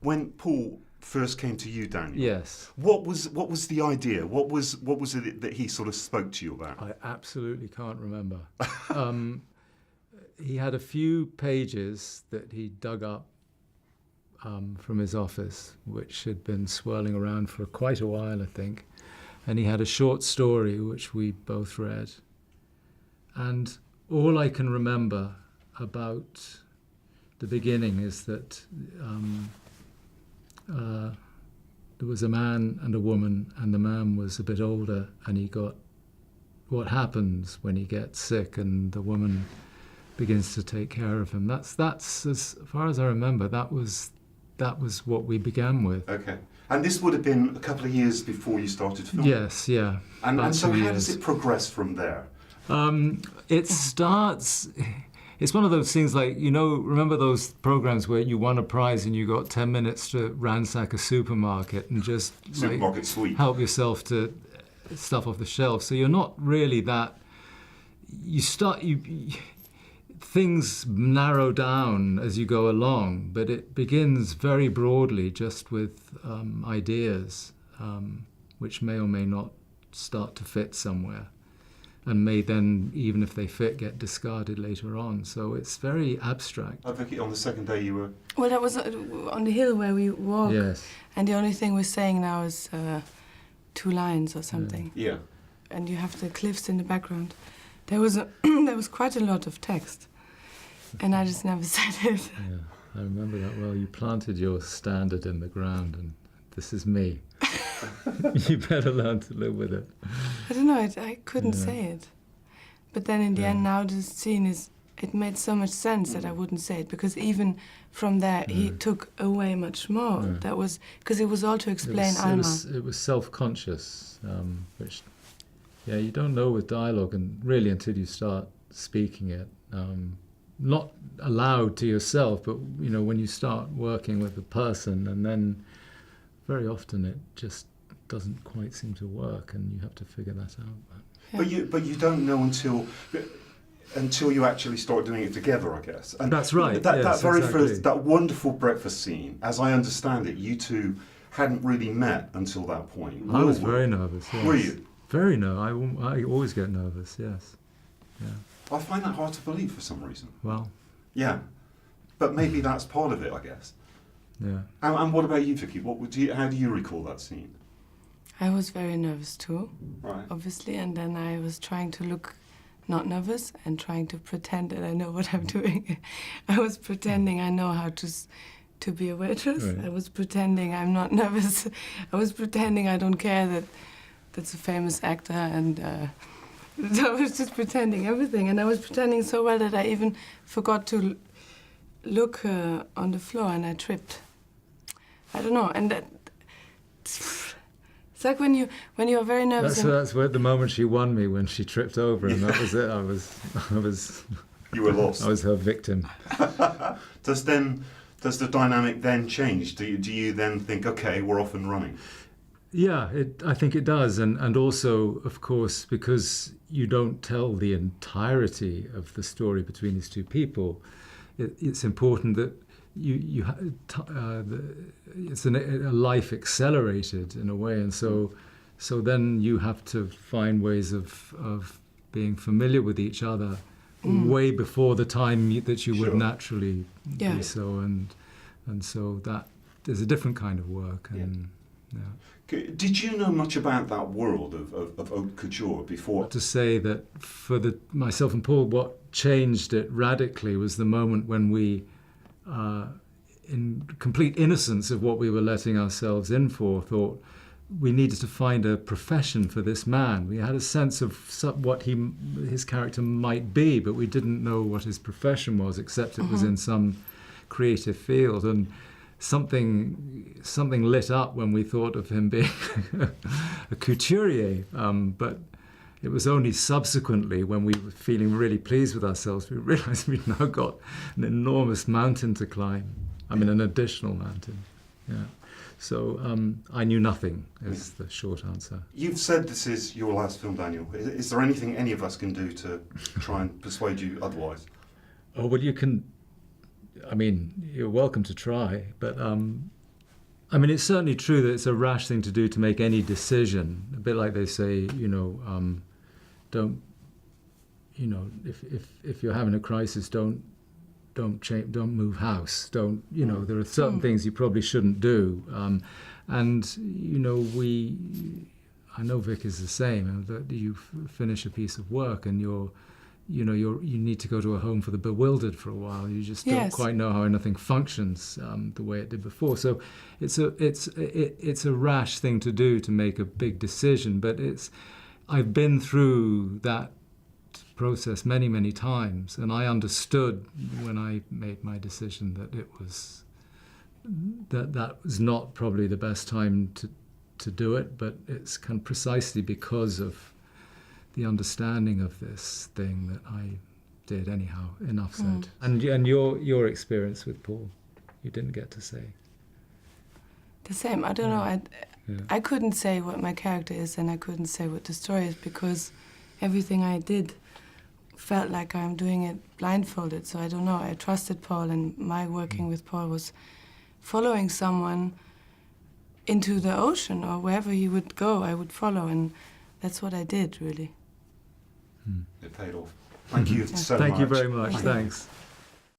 when Paul first came to you, Daniel, yes, what was the idea? What was it that he sort of spoke to you about? I absolutely can't remember. He had a few pages that he dug up from his office, which had been swirling around for quite a while, I think. And he had a short story which we both read. And all I can remember about the beginning is that there was a man and a woman, and the man was a bit older, and he got what happens when he gets sick, and the woman begins to take care of him. That's as far as I remember, that was what we began with. Okay. And this would have been a couple of years before you started filming? Yes, yeah. And so how does it progress from there? It starts... It's one of those things like, remember those programs where you won a prize and you got 10 minutes to ransack a supermarket and just sweep. Help yourself to stuff off the shelf. So you're not really that... Things narrow down as you go along, but it begins very broadly just with ideas, which may or may not start to fit somewhere, and may then, even if they fit, get discarded later on. So it's very abstract. Vicky, on the second day you were... Well, that was on the hill where we walk. Yes. And the only thing we're saying now is 2 lines or something. Yeah. And you have the cliffs in the background. There was quite a lot of text, and I just never said it. Yeah, I remember that well. You planted your standard in the ground, and this is me. You better learn to live with it. I don't know, I couldn't say it. But then in the end, now the scene it made so much sense that I wouldn't say it, because even from there, he took away much more. That was, because it was all to explain Alma. It was self-conscious, which, you don't know with dialogue, and really until you start speaking it. Not aloud to yourself, but, when you start working with a person, and then very often it just doesn't quite seem to work, and you have to figure that out. Yeah. But you don't know until you actually start doing it together, I guess. And that's right. That very first, that wonderful breakfast scene, as I understand it, you two hadn't really met until that point. I was very nervous. Yes. Were you? Very nervous. I always get nervous. Yes. Yeah. I find that hard to believe for some reason. Well. Yeah, but maybe that's part of it, I guess. Yeah. And what about you, Vicky? How do you recall that scene? I was very nervous too, right. Obviously, and then I was trying to look not nervous and trying to pretend that I know what I'm doing. I was pretending I know how to be a waitress. Right. I was pretending I'm not nervous. I was pretending I don't care that that's a famous actor, and so I was just pretending everything. And I was pretending so well that I even forgot to look on the floor, and I tripped. I don't know, and that... It's like when you're very nervous. That's where the moment she won me, when she tripped over, and that was it. I was. You were lost. I was her victim. Does the dynamic then change? Do you then think, okay, we're off and running? Yeah, I think it does, and also, of course, because you don't tell the entirety of the story between these two people, it's important that it's a life accelerated in a way, and so then you have to find ways of being familiar with each other way before the time that you would naturally be so, and so that there's a different kind of work. And did you know much about that world of haute couture before? To say that for myself and Paul, what changed it radically was the moment when we, in complete innocence of what we were letting ourselves in for, thought we needed to find a profession for this man. We had a sense of what his character might be, but we didn't know what his profession was, except it was in some creative field. And something lit up when we thought of him being a couturier, but it was only subsequently, when we were feeling really pleased with ourselves, we realised we'd now got an enormous mountain to climb. I mean, an additional mountain. Yeah. So I knew nothing, is the short answer. You've said this is your last film, Daniel. Is there anything any of us can do to try and persuade you otherwise? Oh, well, you can... I mean, you're welcome to try, but I mean, it's certainly true that it's a rash thing to do to make any decision. A bit like they say, don't, if you're having a crisis, don't move house. Don't, there are certain things you probably shouldn't do. I know Vic is the same. That you finish a piece of work and you need to go to a home for the bewildered for a while. You just don't quite know how anything functions the way it did before. So it's a rash thing to do to make a big decision. But I've been through that process many, many times, and I understood when I made my decision that that was not probably the best time to do it, but it's kind of precisely because of the understanding of this thing that I did. Anyhow, enough said. And your experience with Paul, you didn't get to say. The same. I don't know. I couldn't say what my character is, and I couldn't say what the story is, because everything I did felt like I'm doing it blindfolded. So I don't know. I trusted Paul, and my working with Paul was following someone into the ocean, or wherever he would go, I would follow, and that's what I did, really. It paid off. Thank you so much. Thank you very much. Thanks.